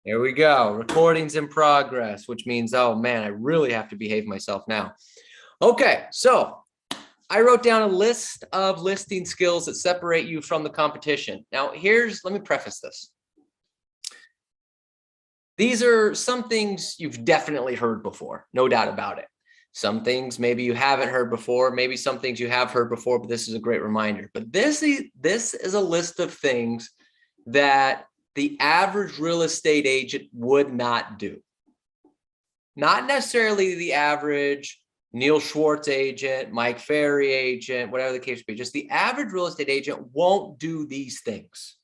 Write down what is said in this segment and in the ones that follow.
Here we go. Recording's in progress, which means, oh man, I really have to behave myself now. Okay, so I wrote down a list of listing skills that separate you from the competition. Now, let me preface this. These are some things you've definitely heard before, no doubt about it. Some things maybe you haven't heard before, maybe some things you have heard before, but this is a great reminder. But this is a list of things that the average real estate agent would not do. Not necessarily the average Neil Schwartz agent, Mike Ferry agent, whatever the case may be. Just the average real estate agent won't do these things.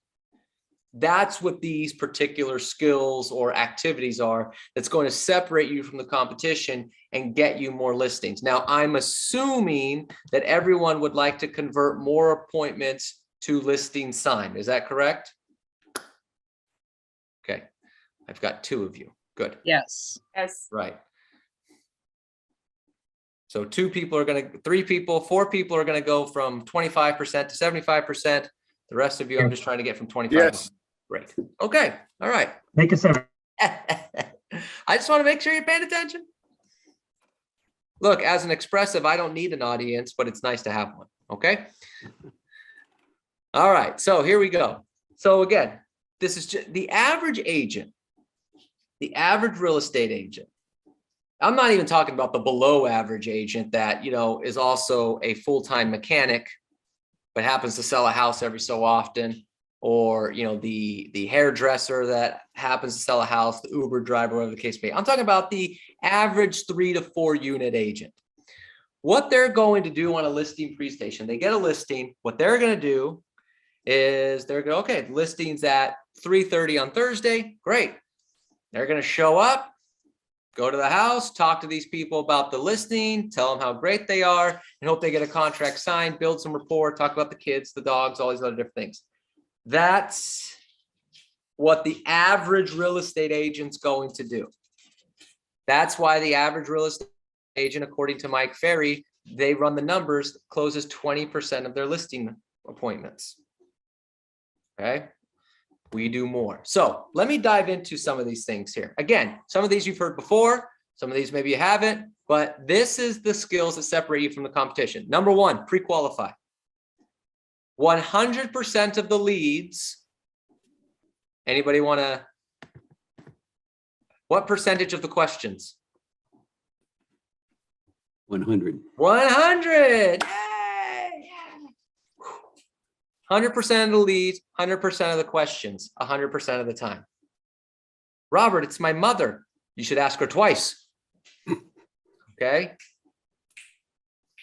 That's what these particular skills or activities are that's going to separate you from the competition and get you more listings. Now, I'm assuming that everyone would like to convert more appointments to listing signed. Is that correct? Okay, I've got 2 of you. Good. Yes. Yes. Right. So 2 people are going to, 3 people, 4 people are going to go from 25% to 75%. The rest of you, I'm just trying to get from 25%. Yes. Great. Okay. All right. Make us a I just want to make sure you're paying attention. Look, as an expressive, I don't need an audience, but it's nice to have one. Okay. All right. So here we go. So again, this is just the average agent, the average real estate agent. I'm not even talking about the below average agent that, is also a full-time mechanic, but happens to sell a house every so often, or, the hairdresser that happens to sell a house, the Uber driver, whatever the case may be. I'm talking about the average 3 to 4 unit agent. What they're going to do on a listing presentation, they get a listing. What they're going to do is they're going to, okay, listings at 3:30 on Thursday. Great. They're going to show up, go to the house, talk to these people about the listing, tell them how great they are, and hope they get a contract signed, build some rapport, talk about the kids, the dogs, all these other different things. That's what the average real estate agent's going to do. That's why the average real estate agent, according to Mike Ferry, they run the numbers, closes 20% of their listing appointments. Okay. We do more. So let me dive into some of these things here. Again, some of these you've heard before, some of these maybe you haven't, but this is the skills that separate you from the competition. Number 1, pre-qualify. 100% of the leads. Anybody want to? What percentage of the questions? 100. 100. 100% of the leads, 100% of the questions, 100% of the time. Robert, it's my mother. You should ask her twice. Okay.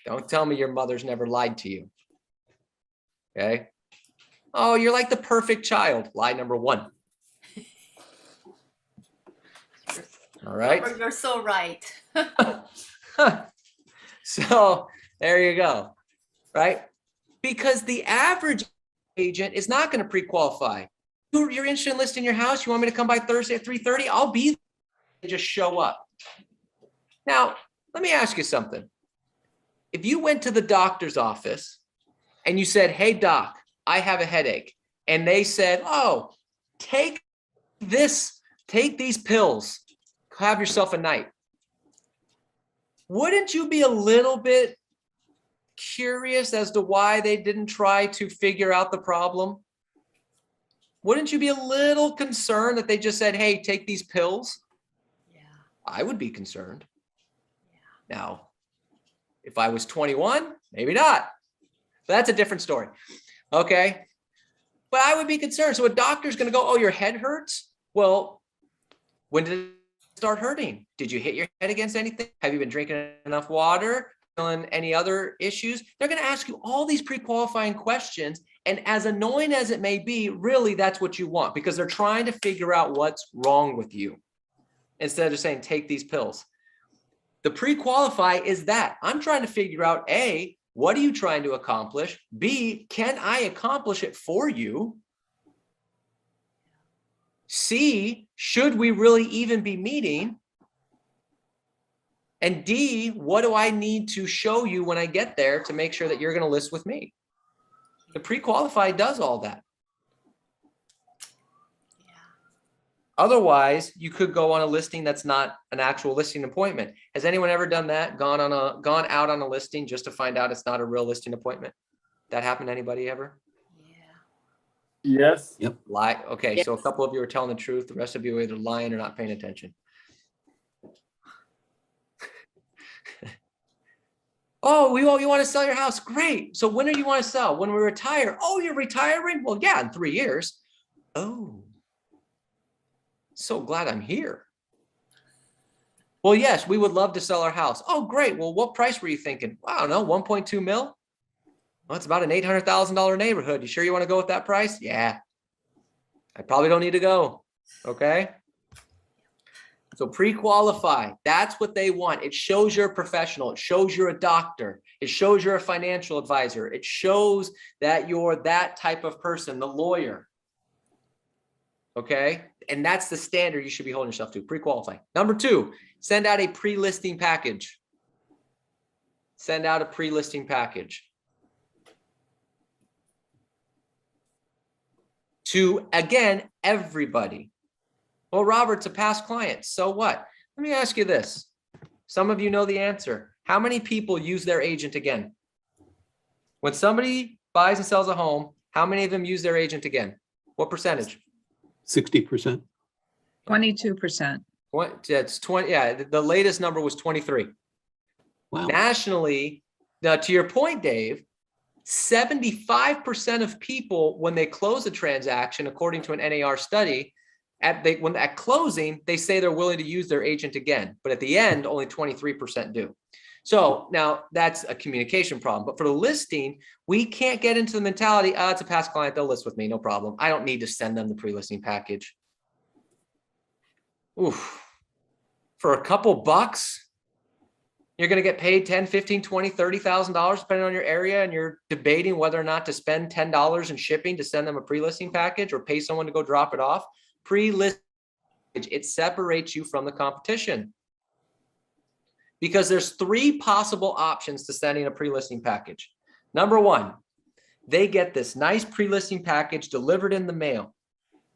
Don't tell me your mother's never lied to you. Okay. Oh, you're like the perfect child. Lie number 1. All right. Robert, you're so right. So there you go. Right. Because the average agent is not going to pre-qualify. You're interested in listing your house. You want me to come by Thursday at 3:30? I'll be there and just show up. Now, let me ask you something. If you went to the doctor's office and you said, hey, doc, I have a headache. And they said, oh, take these pills, have yourself a night. Wouldn't you be a little bit curious as to why they didn't try to figure out the problem? Wouldn't you be a little concerned that they just said, hey, take these pills? Yeah. I would be concerned. Yeah. Now, if I was 21, maybe not. But that's a different story. Okay. But I would be concerned. So a doctor's going to go, oh, your head hurts? Well, when did it start hurting? Did you hit your head against anything? Have you been drinking enough water? Any other issues? They're going to ask you all these pre-qualifying questions. And as annoying as it may be, really that's what you want, because they're trying to figure out what's wrong with you instead of just saying, take these pills. The pre-qualify is that I'm trying to figure out, A, what are you trying to accomplish? B, can I accomplish it for you? C, should we really even be meeting? And D, what do I need to show you when I get there to make sure that you're going to list with me? The pre-qualified does all that. Yeah. Otherwise, you could go on a listing that's not an actual listing appointment. Has anyone ever done that? Gone out on a listing just to find out it's not a real listing appointment? That happened to anybody ever? Yeah. Yes. Yep. Lie. Okay, Yes. so a couple of you are telling the truth. The rest of you are either lying or not paying attention. Oh, you want to sell your house? Great. So when do you want to sell? When we retire? Oh, you're retiring? Well, yeah, in 3 years. Oh, so glad I'm here. Well, yes, we would love to sell our house. Oh, great. Well, what price were you thinking? Well, I don't know, 1.2 mil. Well, it's about an $800,000 neighborhood. You sure you want to go with that price? Yeah. I probably don't need to go. Okay. So pre-qualify, that's what they want. It shows you're a professional. It shows you're a doctor. It shows you're a financial advisor. It shows that you're that type of person, the lawyer. Okay. And that's the standard you should be holding yourself to. Pre-qualify. Number 2, send out a pre-listing package. Send out a pre-listing package. To, again, everybody. Well, Robert's a past client. So what? Let me ask you this. Some of you know the answer. How many people use their agent again? When somebody buys and sells a home, how many of them use their agent again? What percentage? 60%. 22%. That's 20. Yeah, the latest number was 23. Wow. Nationally, now to your point, Dave, 75% of people, when they close a transaction, according to an NAR study, at closing, they say they're willing to use their agent again, but at the end, only 23% do. So now that's a communication problem. But for the listing, we can't get into the mentality, it's a past client, they'll list with me, no problem. I don't need to send them the pre-listing package. Oof. For a couple bucks, you're going to get paid $10, $15, $20, $30,000 depending on your area, and you're debating whether or not to spend $10 in shipping to send them a pre-listing package or pay someone to go drop it off. Pre-listing, it separates you from the competition because there's 3 possible options to sending a pre-listing package. Number 1, they get this nice pre-listing package delivered in the mail.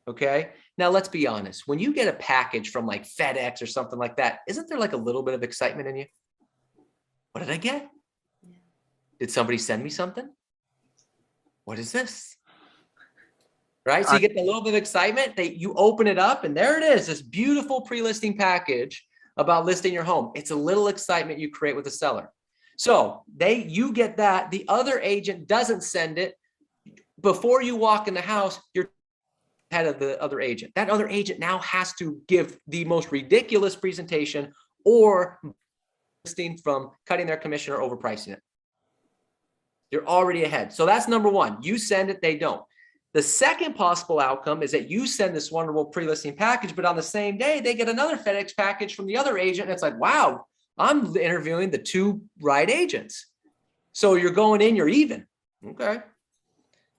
Okay. Now let's be honest. When you get a package from like FedEx or something like that, isn't there like a little bit of excitement in you? What did I get? Did somebody send me something? What is this? Right? So you get a little bit of excitement. You open it up and there it is, this beautiful pre-listing package about listing your home. It's a little excitement you create with the seller. So you get that. The other agent doesn't send it. Before you walk in the house, you're head of the other agent. That other agent now has to give the most ridiculous presentation or listing from cutting their commission or overpricing it. You're already ahead. So that's number 1. You send it, they don't. The second possible outcome is that you send this wonderful pre-listing package, but on the same day, they get another FedEx package from the other agent. And it's like, wow, I'm interviewing the 2 right agents. So you're going in, you're even. Okay.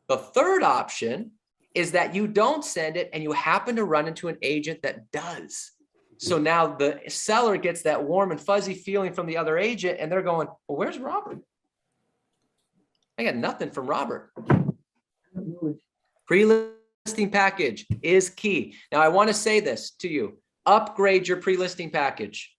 The third option is that you don't send it and you happen to run into an agent that does. So now the seller gets that warm and fuzzy feeling from the other agent and they're going, well, where's Robert? I got nothing from Robert. Pre-listing package is key. Now I want to say this to you, upgrade your pre-listing package.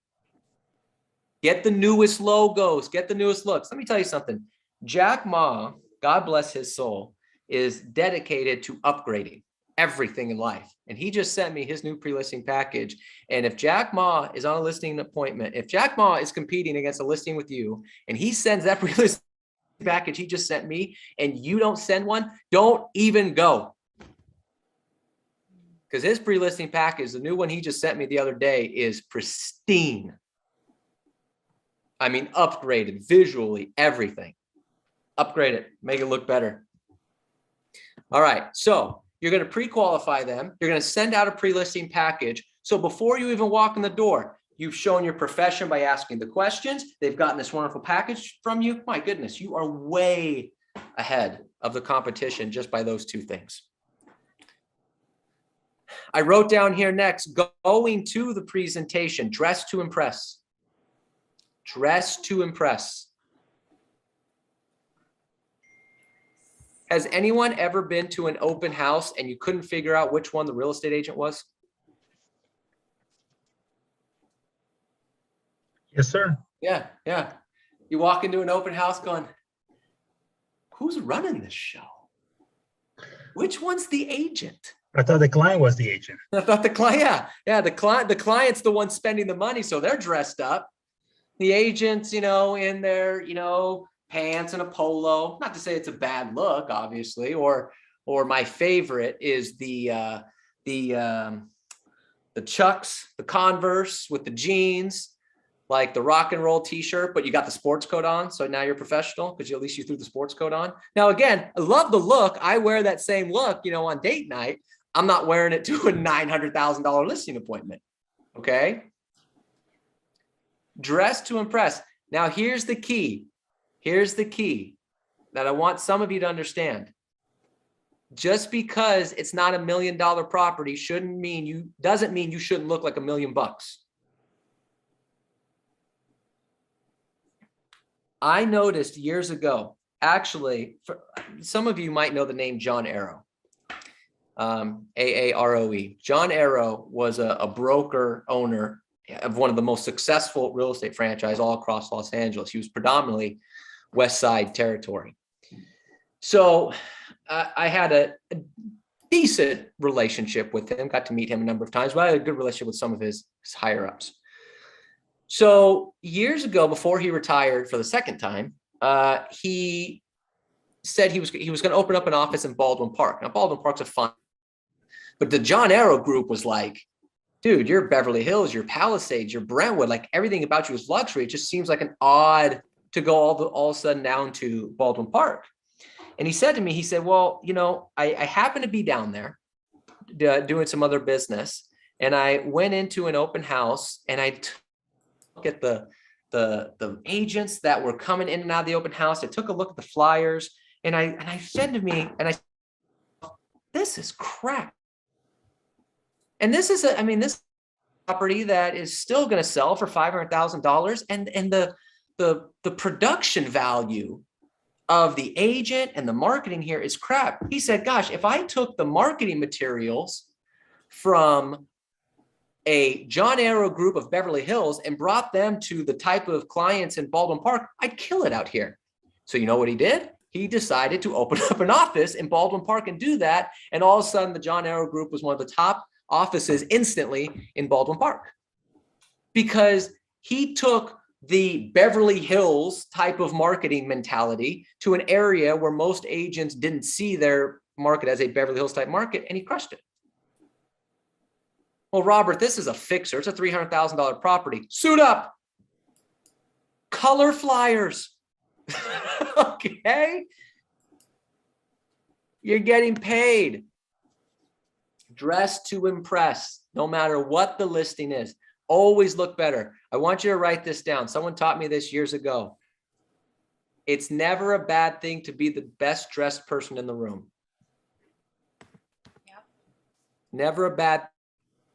Get the newest logos, get the newest looks. Let me tell you something. Jack Ma, God bless his soul, is dedicated to upgrading everything in life. And he just sent me his new pre-listing package. And if Jack Ma is on a listing appointment, if Jack Ma is competing against a listing with you and he sends that pre-listing package he just sent me and you don't send one, don't even go. Because his pre-listing package, the new one he just sent me the other day, is pristine. I mean, upgraded visually, everything. Upgrade it, make it look better. All right, so you're going to pre-qualify them. You're going to send out a pre-listing package. So before you even walk in the door, you've shown your profession by asking the questions. They've gotten this wonderful package from you. My goodness, you are way ahead of the competition just by those 2 things. I wrote down here next, going to the presentation, dress to impress. Dress to impress. Has anyone ever been to an open house and you couldn't figure out which one the real estate agent was? Yes, sir. Yeah, yeah. You walk into an open house going, who's running this show? Which one's the agent? I thought the client was the agent. I thought the client, the client's the one spending the money, so they're dressed up. The agent's, in their, pants and a polo. Not to say it's a bad look, obviously, or my favorite is the Chucks, the Converse with the jeans, like the rock and roll t-shirt, but you got the sports coat on. So now you're professional because at least you threw the sports coat on. Now, again, I love the look. I wear that same look, on date night. I'm not wearing it to a $900,000 listing appointment. Okay. Dress to impress. Now, here's the key. Here's the key that I want some of you to understand. Just because it's not $1 million property doesn't mean you shouldn't look like $1 million. I noticed years ago, actually, some of you might know the name John Arrow. AAROE. John Arrow was a broker owner of one of the most successful real estate franchise all across Los Angeles. He was predominantly West Side territory. So I had a decent relationship with him, got to meet him a number of times, but I had a good relationship with some of his higher ups. So years ago, before he retired for the second time, he said he was going to open up an office in Baldwin Park. Now, Baldwin Park's a fun, but the John Arrow group was like, dude, you're Beverly Hills, you're Palisades, you're Brentwood, like everything about you is luxury. It just seems like an odd to go all of a sudden down to Baldwin Park. And he said to me, he said, well, I happen to be down there doing some other business. And I went into an open house and I look at the agents that were coming in and out of the open house. I took a look at the flyers and I said to me, this is crap. And this is this property that is still going to sell for $500,000. And the production value of the agent and the marketing here is crap. He said, gosh, if I took the marketing materials from a John Arrow group of Beverly Hills and brought them to the type of clients in Baldwin Park, I'd kill it out here. So you know what he did? He decided to open up an office in Baldwin Park and do that. And all of a sudden, the John Arrow group was one of the top offices instantly in Baldwin Park because he took the Beverly Hills type of marketing mentality to an area where most agents didn't see their market as a Beverly Hills type market, and he crushed it. Well, Robert, this is a fixer. It's a $300,000 property. Suit up. Color flyers. Okay. You're getting paid. Dress to impress, no matter what the listing is. Always look better. I want you to write this down. Someone taught me this years ago. It's never a bad thing to be the best dressed person in the room. Yep. Never a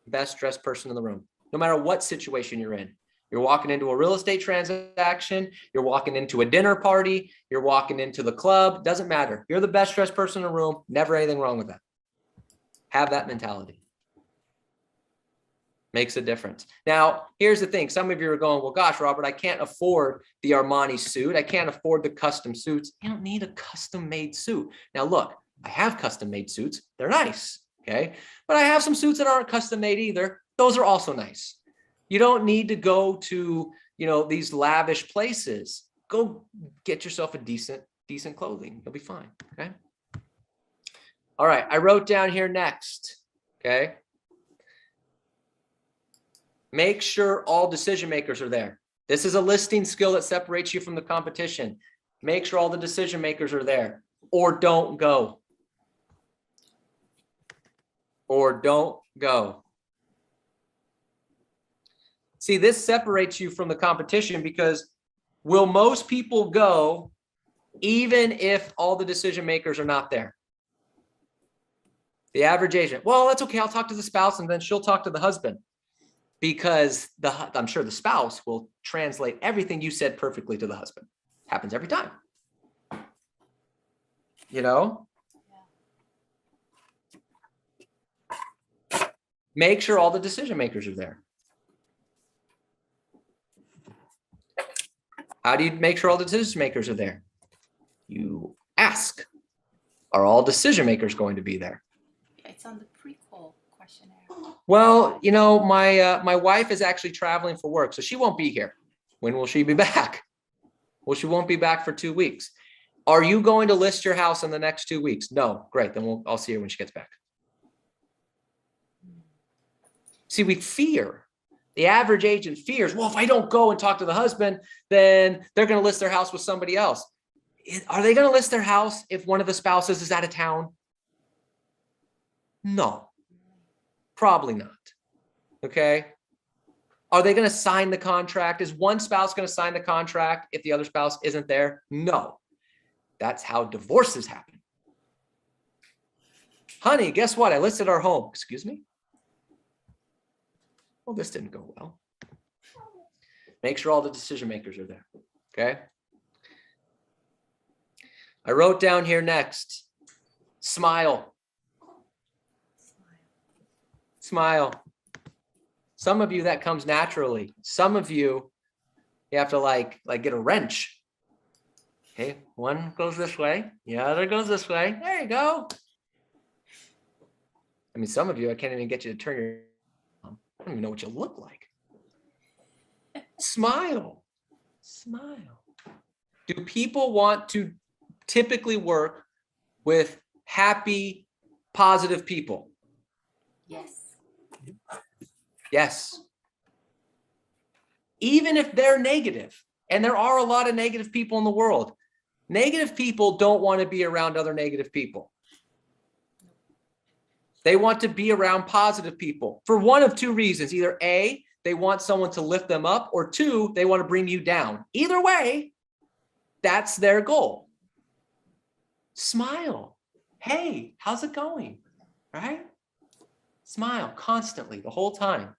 best dressed person in the room, no matter what situation you're in. You're walking into a real estate transaction, you're walking into a dinner party, you're walking into the club, doesn't matter. You're the best dressed person in the room, never anything wrong with that. Have that mentality. Makes a difference. Now, here's the thing. Some of you are going, well, gosh, Robert, I can't afford the Armani suit. I can't afford the custom suits. You don't need a custom made suit. Now, look, I have custom made suits. They're nice. Okay. But I have some suits that aren't custom made either. Those are also nice. You don't need to go to, these lavish places. Go get yourself a decent clothing. You'll be fine. Okay. All right. I wrote down here next. Okay. Make sure all decision makers are there. This is a listing skill that separates you from the competition. Make sure all the decision makers are there, or don't go. Or don't go. See, this separates you from the competition because will most people go even if all the decision makers are not there? The average agent, well, that's okay. I'll talk to the spouse and then she'll talk to the husband. because I'm sure the spouse will translate everything you said perfectly to the husband. Happens every time. You know? Make sure all the decision makers are there. How do you make sure all the decision makers are there? You ask, are all decision makers going to be there? It's on the pre-call questionnaire. Well, you know, my wife is actually traveling for work, so she won't be here. When will she be back? Well, she won't be back for 2 weeks. Are you going to list your house in the next 2 weeks? No. Great. Then I'll see her when she gets back. See, we fear. The average agent fears, well, if I don't go and talk to the husband, then they're going to list their house with somebody else. Are they going to list their house if one of the spouses is out of town? No, probably not. Okay. Are they going to sign the contract? Is one spouse going to sign the contract if the other spouse isn't there? No. That's how divorces happen. Honey, guess what? I listed our home. Excuse me? Well, this didn't go well. Make sure all the decision makers are there. Okay. I wrote down here next, smile. Smile. Some of you that comes naturally. Some of you have to like get a wrench. Okay, one goes this way, the other goes this way. There you go. I mean, some of you, I can't even get you to turn your, I don't even know what you look like. Smile. Smile. Do people want to typically work with happy, positive people? Yes. Yes. Even if they're negative, and there are a lot of negative people in the world, negative people don't want to be around other negative people. They want to be around positive people for one of two reasons. Either A, they want someone to lift them up, or two, they want to bring you down. Either way, that's their goal. Smile. Hey, how's it going? Right? Smile constantly the whole time.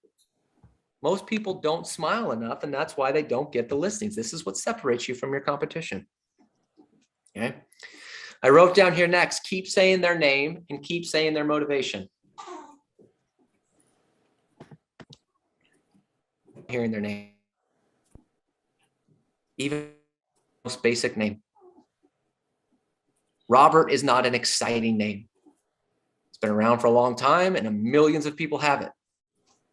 Most people don't smile enough, and that's why they don't get the listings. This is what separates you from your competition. Okay. I wrote down here next, keep saying their name and keep saying their motivation. Hearing their name. Even the most basic name. Robert is not an exciting name. It's been around for a long time and millions of people have it.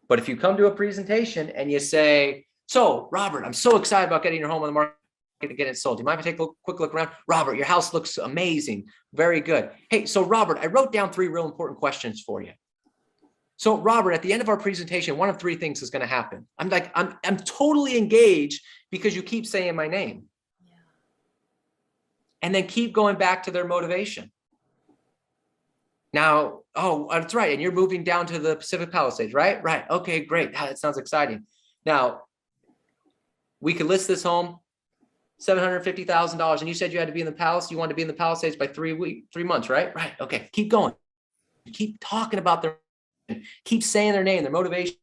But if you come to a presentation and you say, so Robert, I'm so excited about getting your home on the market to get it sold. Do you mind if I take a quick look around? Robert, your house looks amazing. Very good. Hey, so Robert, I wrote down 3 real important questions for you. So Robert, at the end of our presentation, one of 3 things is going to happen. I'm totally engaged because you keep saying my name. Yeah. And then keep going back to their motivation. Now, oh, that's right. And you're moving down to the Pacific Palisades, right? Right. Okay, great. That sounds exciting. Now, we could list this home, $750,000. And you said you had to be in the Palace. You want to be in the Palisades by 3 months, right? Right. Okay. Keep going. Keep talking about their, keep saying their name, their motivation.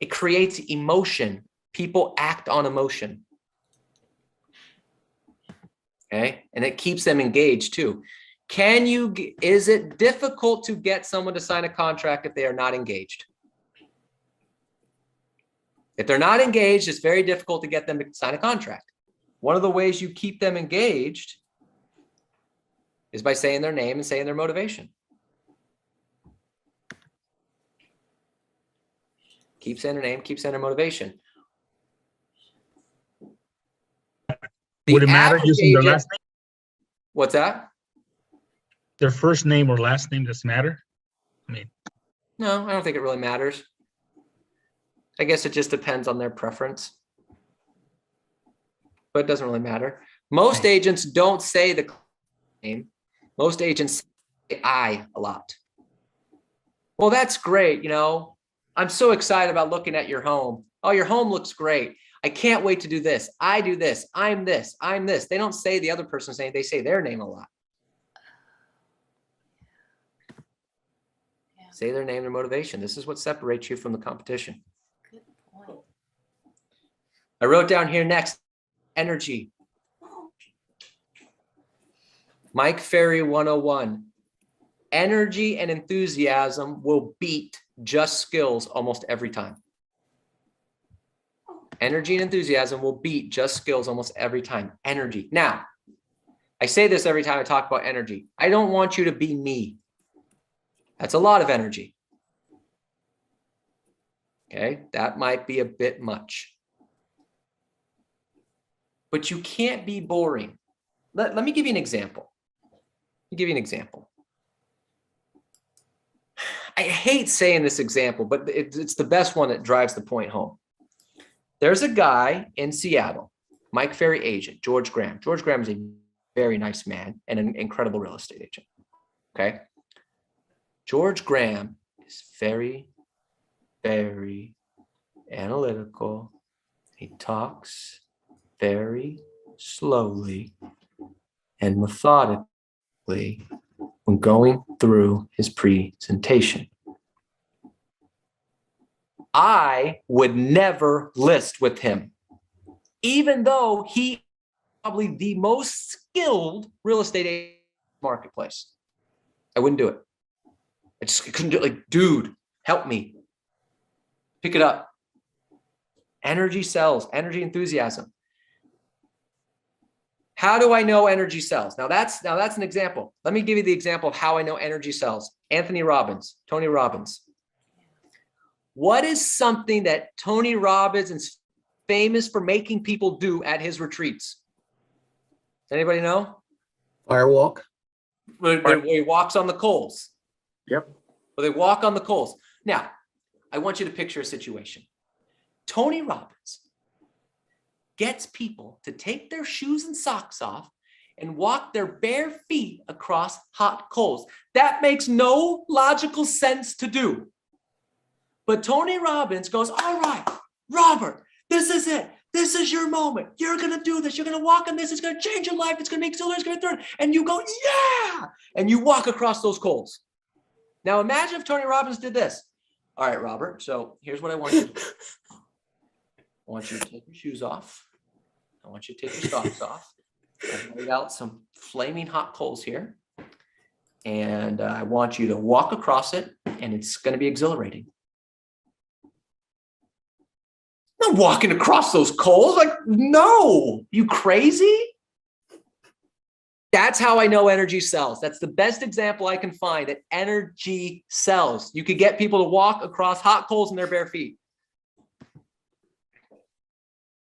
It creates emotion. People act on emotion. Okay. And it keeps them engaged too. Is it difficult to get someone to sign a contract if they are not engaged? If they're not engaged, it's very difficult to get them to sign a contract. One of the ways you keep them engaged is by saying their name and saying their motivation. Keep saying their name, keep saying their motivation. Would it matter using their last name? What's that? Their first name or last name doesn't matter? I mean, No, I don't think it really matters. I guess it just depends on their preference. But it doesn't really matter. Most agents don't say the name. Most agents say I a lot. Well, that's great. You know, I'm so excited about looking at your home. Oh, your home looks great. I can't wait to do this. I do this. I'm this. I'm this. They don't say the other person's name. They say their name a lot. Yeah. Say their name, their motivation. This is what separates you from the competition. Good point. I wrote down here next, energy. Mike Ferry 101. Energy and enthusiasm will beat just skills almost every time. Energy and enthusiasm will beat just skills almost every time. Energy. Now, I say this every time I talk about energy. I don't want you to be me. That's a lot of energy. Okay, that might be a bit much. But you can't be boring. Let me give you an example. Let me give you an example. I hate saying this example, but it's the best one that drives the point home. There's a guy in Seattle, Mike Ferry agent, George Graham. George Graham is a very nice man and an incredible real estate agent. Okay. George Graham is very, very analytical. He talks very slowly and methodically when going through his presentation. I would never list with him, even though he probably the most skilled real estate agent in the marketplace. I wouldn't do it. I just couldn't do it. Like, dude, help me. Pick it up. Energy sells, energy enthusiasm. How do I know energy sells? Now that's an example. Let me give you the example of how I know energy sells. Anthony Robbins, Tony Robbins. What is something that Tony Robbins is famous for making people do at his retreats? Does anybody know? Firewalk. Where he walks on the coals. Yep. Where they walk on the coals. Now, I want you to picture a situation. Tony Robbins gets people to take their shoes and socks off and walk their bare feet across hot coals. That makes no logical sense to do. But Tony Robbins goes, all right, Robert, this is it. This is your moment. You're going to do this. You're going to walk on this. It's going to change your life. It's going to make so it's going to turn. And you go, yeah. And you walk across those coals. Now imagine if Tony Robbins did this. All right, Robert. So here's what I want you to do. I want you to take your shoes off. I want you to take your socks off. I've laid out some flaming hot coals here. And I want you to walk across it. And it's going to be exhilarating. I'm not walking across those coals. Like, no, you crazy? That's how I know energy sells. That's the best example I can find that energy sells. You could get people to walk across hot coals in their bare feet.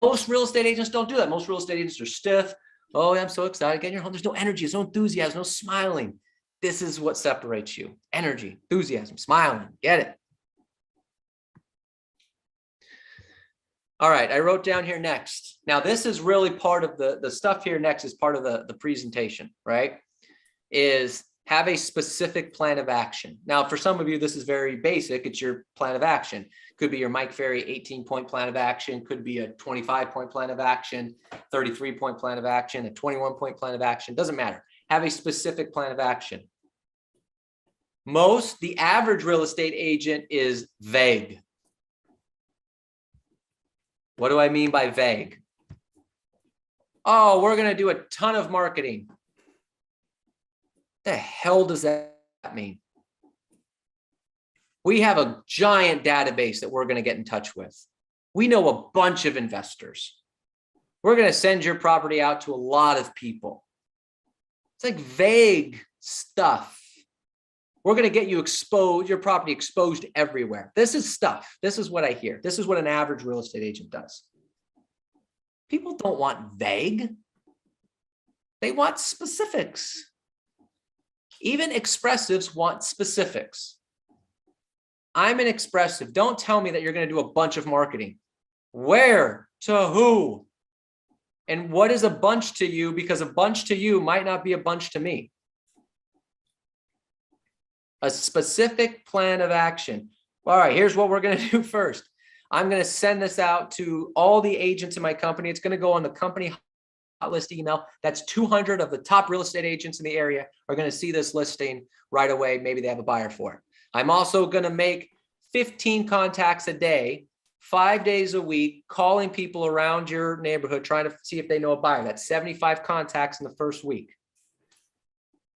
Most real estate agents don't do that. Most real estate agents are stiff. Oh, I'm so excited. Get in your home. There's no energy. There's no enthusiasm, no smiling. This is what separates you. Energy, enthusiasm, smiling. Get it? All right, I wrote down here next. Now, this is really part of the stuff here next is part of the presentation, right? Is have a specific plan of action. Now, for some of you, this is very basic. It's your plan of action. Could be your Mike Ferry 18-point plan of action. Could be a 25-point plan of action, 33-point plan of action, a 21-point plan of action. Doesn't matter. Have a specific plan of action. The average real estate agent is vague. What do I mean by vague? Oh, we're going to do a ton of marketing. The hell does that mean? We have a giant database that we're going to get in touch with. We know a bunch of investors. We're going to send your property out to a lot of people. It's like vague stuff. We're going to get you exposed, your property exposed everywhere. This is stuff. This is what I hear. This is what an average real estate agent does. People don't want vague. They want specifics. Even expressives want specifics. I'm an expressive. Don't tell me that you're going to do a bunch of marketing. Where? To who? And what is a bunch to you? Because a bunch to you might not be a bunch to me. A specific plan of action. All right, here's what we're going to do first. I'm going to send this out to all the agents in my company. It's going to go on the company hot list email. That's 200 of the top real estate agents in the area are going to see this listing right away. Maybe they have a buyer for it. I'm also going to make 15 contacts a day, 5 days a week, calling people around your neighborhood, trying to see if they know a buyer. That's 75 contacts in the first week.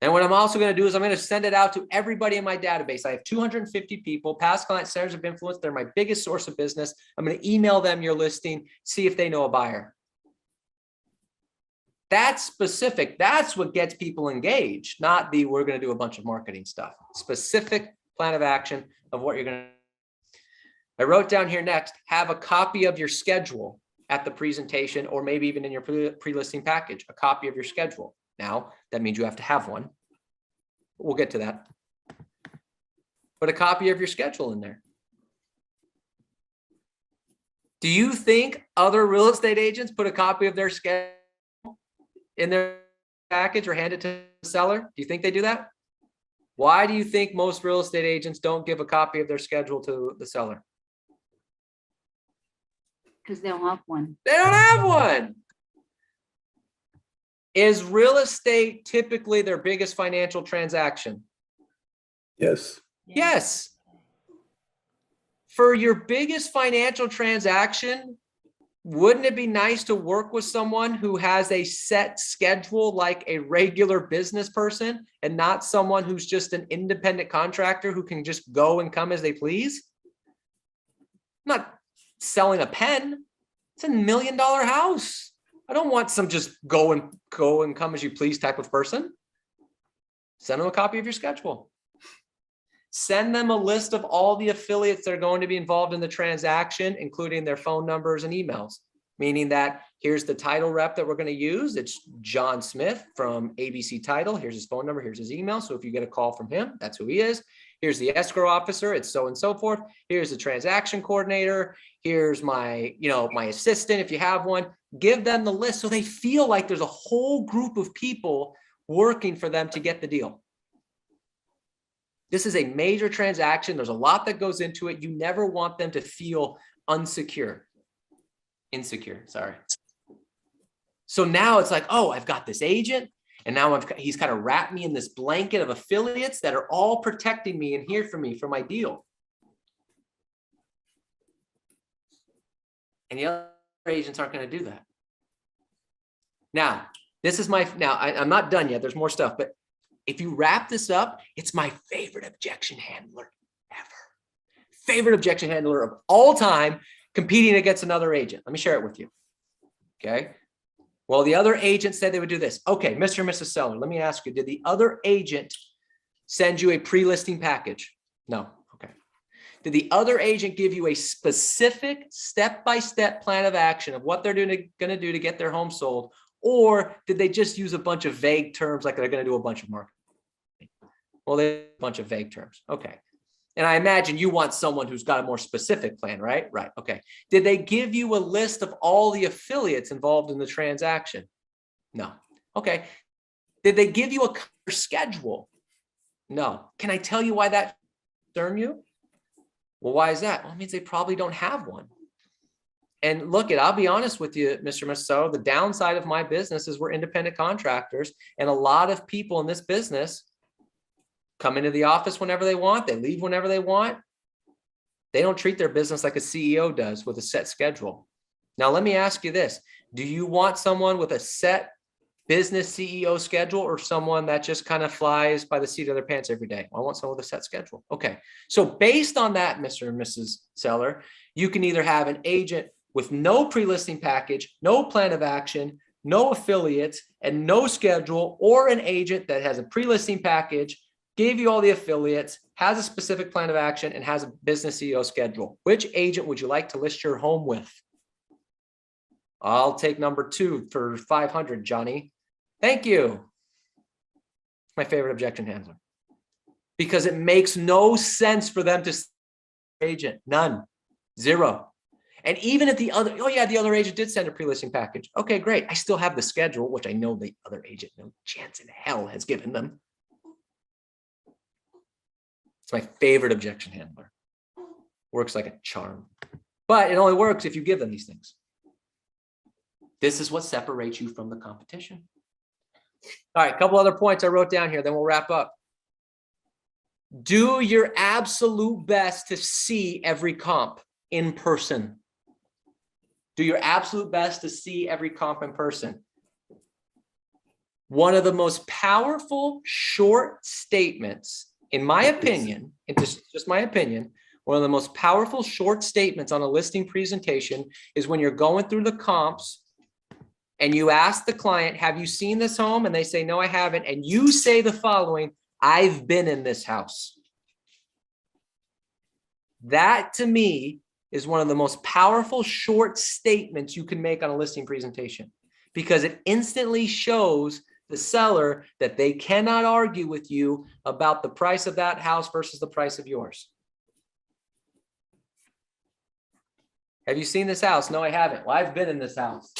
And what I'm also going to do is I'm going to send it out to everybody in my database. I have 250 people, past client centers of influence. They're my biggest source of business. I'm going to email them your listing, see if they know a buyer. That's specific. That's what gets people engaged, not the we're going to do a bunch of marketing stuff. Specific plan of action of what you're going to. I wrote down here next, have a copy of your schedule at the presentation, or maybe even in your pre-listing package, a copy of your schedule. Now, that means you have to have one. We'll get to that. Put a copy of your schedule in there. Do you think other real estate agents put a copy of their schedule in their package or hand it to the seller? Do you think they do that? Why do you think most real estate agents don't give a copy of their schedule to the seller? Because they don't have one. They don't have one. Is real estate typically their biggest financial transaction? Yes. Yes. For your biggest financial transaction, wouldn't it be nice to work with someone who has a set schedule like a regular business person and not someone who's just an independent contractor who can just go and come as they please? I'm not selling a pen. It's $1 million house. I don't want some just go and come as you please type of person. Send them a copy of your schedule. Send them a list of all the affiliates that are going to be involved in the transaction, including their phone numbers and emails, meaning that here's the title rep that we're going to use. It's John Smith from ABC Title. Here's his phone number. Here's his email. So if you get a call from him, that's who he is. Here's the escrow officer. It's so and so forth. Here's the transaction coordinator. Here's my, my assistant, if you have one. Give them the list so they feel like there's a whole group of people working for them to get the deal. This is a major transaction. There's a lot that goes into it. You never want them to feel insecure. Sorry. So now it's like, oh, I've got this agent, and now he's kind of wrapped me in this blanket of affiliates that are all protecting me and here for me for my deal. And the other agents aren't going to do that. Now, I'm not done yet. There's more stuff, but if you wrap this up, it's my favorite objection handler ever. Favorite objection handler of all time, competing against another agent. Let me share it with you. Okay. Well, the other agent said they would do this. Okay, Mr. and Mrs. Seller, let me ask you, did the other agent send you a pre-listing package? No. Okay. Did the other agent give you a specific step-by-step plan of action of what they're going to do to get their home sold? Or did they just use a bunch of vague terms like they're going to do a bunch of marketing? Well, they have a bunch of vague terms. Okay. And I imagine you want someone who's got a more specific plan, right? Right. Okay. Did they give you a list of all the affiliates involved in the transaction? No. Okay. Did they give you a schedule? No. Can I tell you why that concerns you? Well, why is that? Well, it means they probably don't have one. And look, I'll be honest with you, Mr. Masso, the downside of my business is we're independent contractors, and a lot of people in this business come into the office whenever they want. They leave whenever they want. They don't treat their business like a CEO does with a set schedule. Now, let me ask you this. Do you want someone with a set business CEO schedule or someone that just kind of flies by the seat of their pants every day? I want someone with a set schedule. Okay. So based on that, Mr. and Mrs. Seller, you can either have an agent with no pre-listing package, no plan of action, no affiliates, and no schedule, or an agent that has a pre-listing package, gave you all the affiliates, has a specific plan of action, and has a business CEO schedule. Which agent would you like to list your home with? I'll take number 2 for 500, Johnny. Thank you. My favorite objection handler. Because it makes no sense for them to agent. None. Zero. And even if the other, the other agent did send a pre-listing package. Okay, great. I still have the schedule, which I know the other agent no chance in hell has given them. It's my favorite objection handler. Works like a charm. But it only works if you give them these things. This is what separates you from the competition. All right, a couple other points I wrote down here, then we'll wrap up. Do your absolute best to see every comp in person. Do your absolute best to see every comp in person. One of the most powerful short statements, in my opinion, and just my opinion, one of the most powerful short statements on a listing presentation is when you're going through the comps and you ask the client, have you seen this home? And they say, no, I haven't. And you say the following, I've been in this house. That to me is one of the most powerful short statements you can make on a listing presentation, because it instantly shows the seller that they cannot argue with you about the price of that house versus the price of yours. Have you seen this house? No, I haven't. Well, I've been in this house.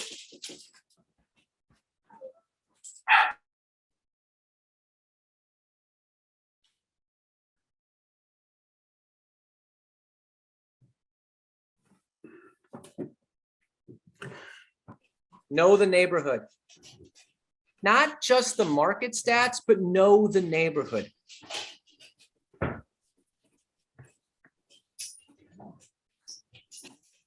Know the neighborhood. Not just the market stats, but know the neighborhood.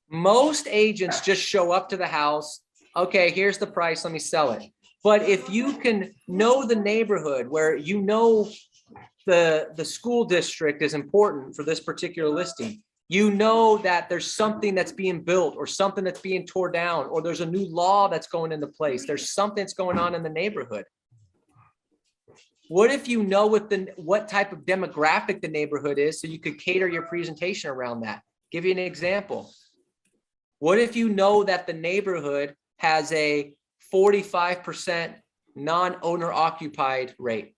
Most agents just show up to the house. Okay, here's the price. Let me sell it. But if you can know the neighborhood, where you know the school district is important for this particular listing, you know that there's something that's being built or something that's being torn down, or there's a new law that's going into place. There's something that's going on in the neighborhood. What if you know what type of demographic the neighborhood is, so you could cater your presentation around that? Give you an example. What if you know that the neighborhood has a 45% non-owner occupied rate?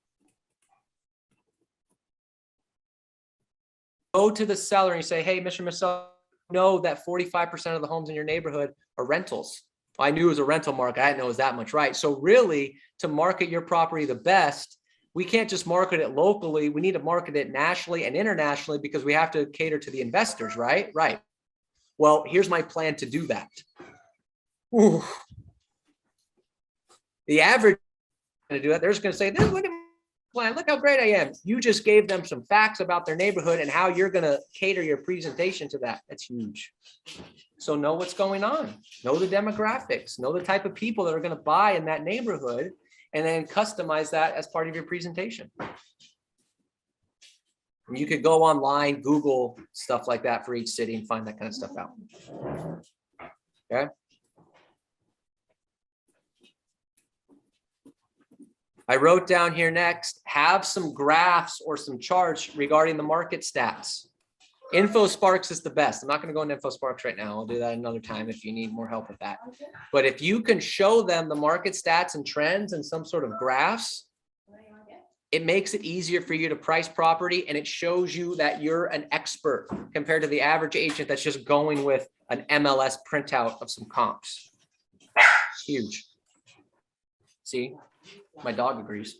Go to the seller and you say, hey, Mr. Marcel, know that 45% of the homes in your neighborhood are rentals. Well, I knew it was a rental market. I didn't know it was that much, right? So really, to market your property the best, we can't just market it locally. We need to market it nationally and internationally, because we have to cater to the investors, right? Right. Well, here's my plan to do that. Ooh. The average going to do that, they're just going to say, look at my plan, look how great I am. You just gave them some facts about their neighborhood and how you're going to cater your presentation to that. That's huge. So know what's going on. Know the demographics. Know the type of people that are going to buy in that neighborhood, and then customize that as part of your presentation. You could go online, Google stuff like that for each city and find that kind of stuff out. Okay. I wrote down here next, have some graphs or some charts regarding the market stats. InfoSparks is the best. I'm not going to go into InfoSparks right now. I'll do that another time if you need more help with that. But if you can show them the market stats and trends and some sort of graphs, it makes it easier for you to price property, and it shows you that you're an expert compared to the average agent that's just going with an MLS printout of some comps. It's huge. See, my dog agrees.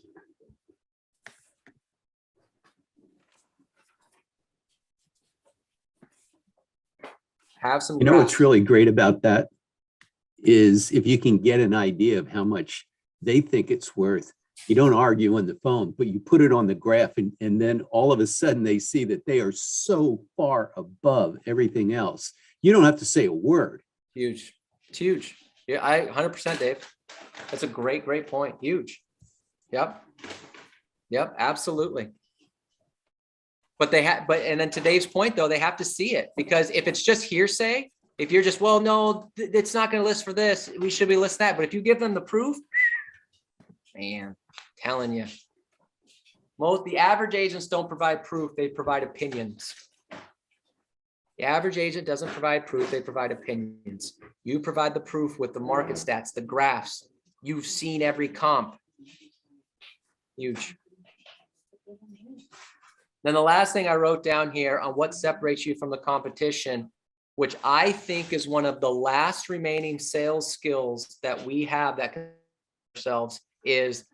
Have some. You know what's really great about that is if you can get an idea of how much they think it's worth. You don't argue on the phone, but you put it on the graph, and then all of a sudden they see that they are so far above everything else. You don't have to say a word. Huge. It's huge. Yeah, I 100%, Dave. That's a great point. Huge. Yep. Yep, absolutely. But and then today's point though, they have to see it, because if it's just hearsay, if you're just, well, no, it's not going to list for this, we should be listing that. But if you give them the proof, man, telling you, the average agents don't provide proof, they provide opinions. The average agent doesn't provide proof, they provide opinions. You provide the proof with the market stats, the graphs. You've seen every comp. Huge. Then the last thing I wrote down here on what separates you from the competition, which I think is one of the last remaining sales skills that we have that can ourselves, is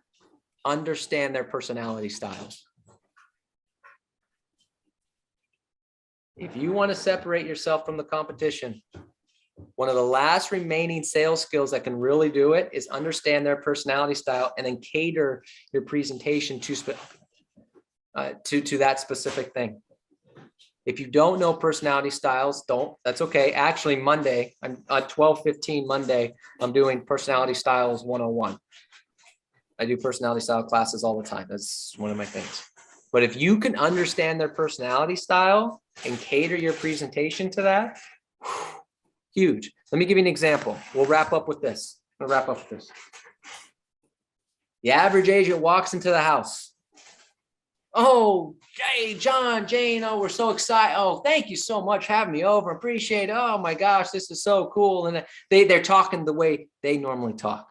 understand their personality styles. If you want to separate yourself from the competition, one of the last remaining sales skills that can really do it is understand their personality style, and then cater your presentation to to that specific thing. If you don't know personality styles, that's okay. Actually, Monday, I'm on 12/15 Monday, I'm doing personality styles 101. I do personality style classes all the time. That's one of my things. But if you can understand their personality style and cater your presentation to that, huge. Let me give you an example. We'll wrap up with this. The average agent walks into the house. Oh, Jay, John, Jane, oh, we're so excited. Oh, thank you so much for having me over. Appreciate it. Oh my gosh, this is so cool. And they're talking the way they normally talk.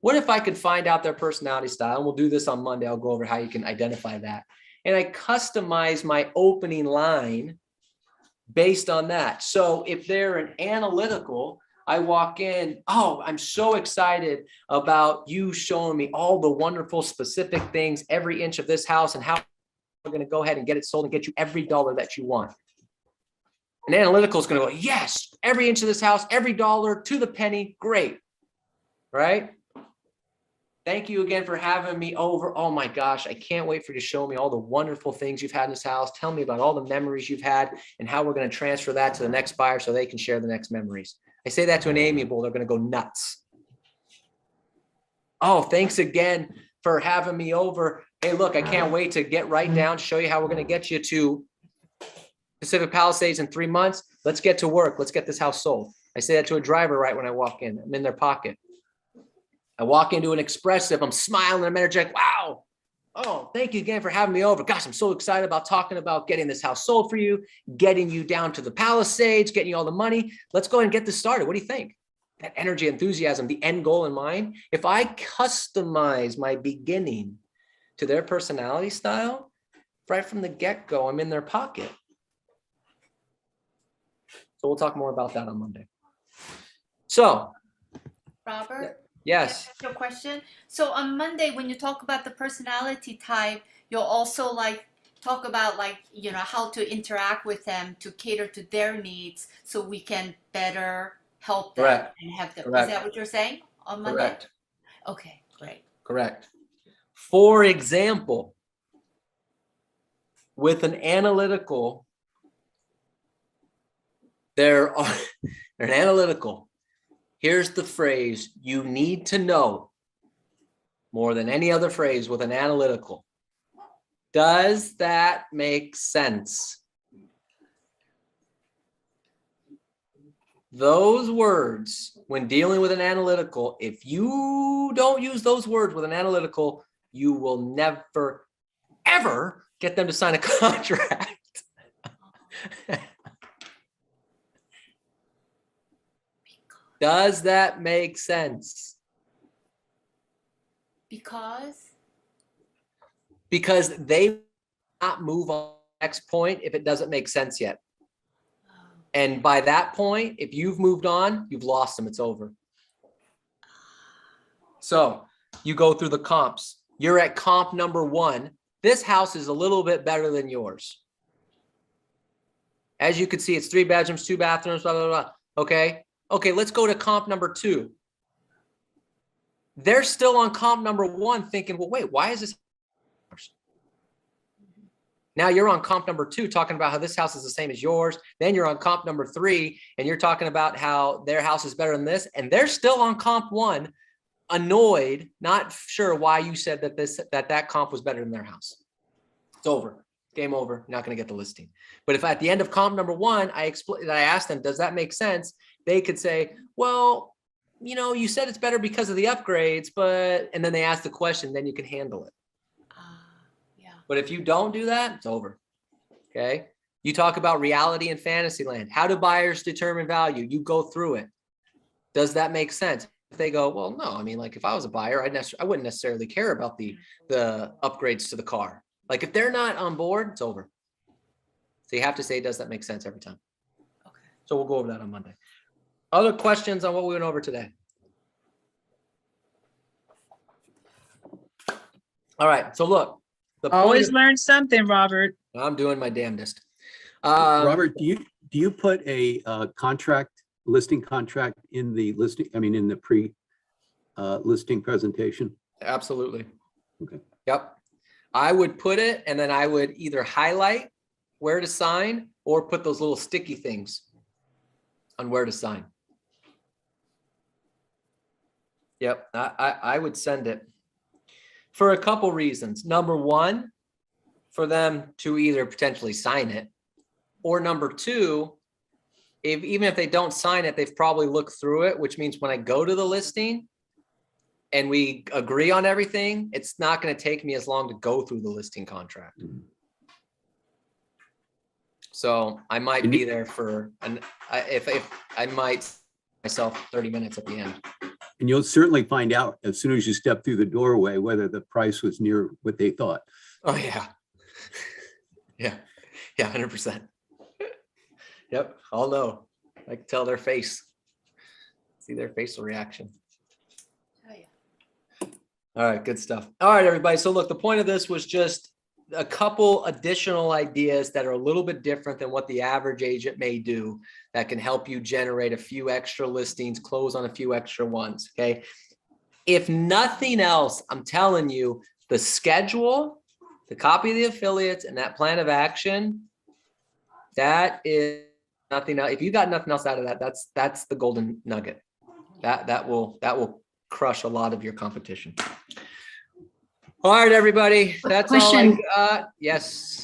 What if I could find out their personality style? And we'll do this on Monday. I'll go over how you can identify that. And I customize my opening line based on that. So if they're an analytical, I walk in, oh, I'm so excited about you showing me all the wonderful specific things, every inch of this house, and how we're going to go ahead and get it sold and get you every dollar that you want. An analytical is going to go, yes, every inch of this house, every dollar to the penny. Great. Right? Thank you again for having me over. Oh my gosh, I can't wait for you to show me all the wonderful things you've had in this house. Tell me about all the memories you've had and how we're going to transfer that to the next buyer so they can share the next memories. I say that to an amiable, they're going to go nuts. Oh, thanks again for having me over. Hey, look, I can't wait to get right down to show you how we're going to get you to Pacific Palisades in 3 months. Let's get to work. Let's get this house sold. I say that to a driver right when I walk in. I'm in their pocket. I walk into an expressive, I'm smiling, I'm energetic. Wow. Oh, thank you again for having me over. Gosh, I'm so excited about talking about getting this house sold for you, getting you down to the Palisades, getting you all the money. Let's go ahead and get this started. What do you think? That energy, enthusiasm, the end goal in mind. If I customize my beginning to their personality style, right from the get-go, I'm in their pocket. So we'll talk more about that on Monday. So, Robert? yes. Your question. So on Monday, when you talk about the personality type, you'll also like talk about like, you know, how to interact with them to cater to their needs so we can better help them Correct. and have them. Correct. Is that what you're saying on Monday? Correct. Okay, great. Correct. For example, with an analytical, they're an analytical. Here's the phrase you need to know more than any other phrase with an analytical. Does that make sense? Those words, when dealing with an analytical, if you don't use those words with an analytical, you will never, ever get them to sign a contract. Does that make sense? Because They will not move on to the next point if it doesn't make sense yet. And by that point, if you've moved on, you've lost them. It's over. So you go through the comps. You're at comp number 1. This house is a little bit better than yours. As you can see, it's 3 bedrooms, 2 bathrooms, blah, blah, blah. Okay. Okay, let's go to comp number 2. They're still on comp number 1 thinking, well, wait, why is this? Now you're on comp number 2 talking about how this house is the same as yours. Then you're on comp number 3 and you're talking about how their house is better than this. And they're still on comp 1, annoyed, not sure why you said that comp was better than their house. It's over. Game over. Not going to get the listing. But if at the end of comp number 1, I asked them, does that make sense? They could say, well, you know, you said it's better because of the upgrades, and then they ask the question, then you can handle it. yeah. But if you don't do that, it's over. Okay. You talk about reality and fantasy land. How do buyers determine value? You go through it. Does that make sense? If they go, well, no, I mean, like if I was a buyer, I wouldn't necessarily care about the upgrades to the car. Like if they're not on board, it's over. So you have to say, does that make sense every time? Okay. So we'll go over that on Monday. Other questions on what we went over today? All right. So look, Always learn something, Robert. I'm doing my damnedest. Robert, do you put a listing contract in the listing? I mean, in the pre listing presentation? Absolutely. Okay. Yep. I would put it and then I would either highlight where to sign or put those little sticky things on where to sign. Yep, I would send it for a couple reasons. Number one, for them to either potentially sign it, or number two, even if they don't sign it, they've probably looked through it, which means when I go to the listing and we agree on everything, it's not going to take me as long to go through the listing contract. So I might be there for if I might myself 30 minutes at the end. And you'll certainly find out as soon as you step through the doorway whether the price was near what they thought. Oh yeah. Yeah. Yeah, 100%. Yep, I'll know. I can tell their face. See their facial reaction. Oh, yeah. All right, good stuff. All right, everybody. So look, the point of this was just a couple additional ideas that are a little bit different than what the average agent may do that can help you generate a few extra listings, close on a few extra ones, okay? If nothing else, I'm telling you, the schedule, the copy of the affiliates, and that plan of action, that is nothing else. If you got nothing else out of that, that's the golden nugget. That will crush a lot of your competition. All right, everybody. That's all I Question. got. Yes.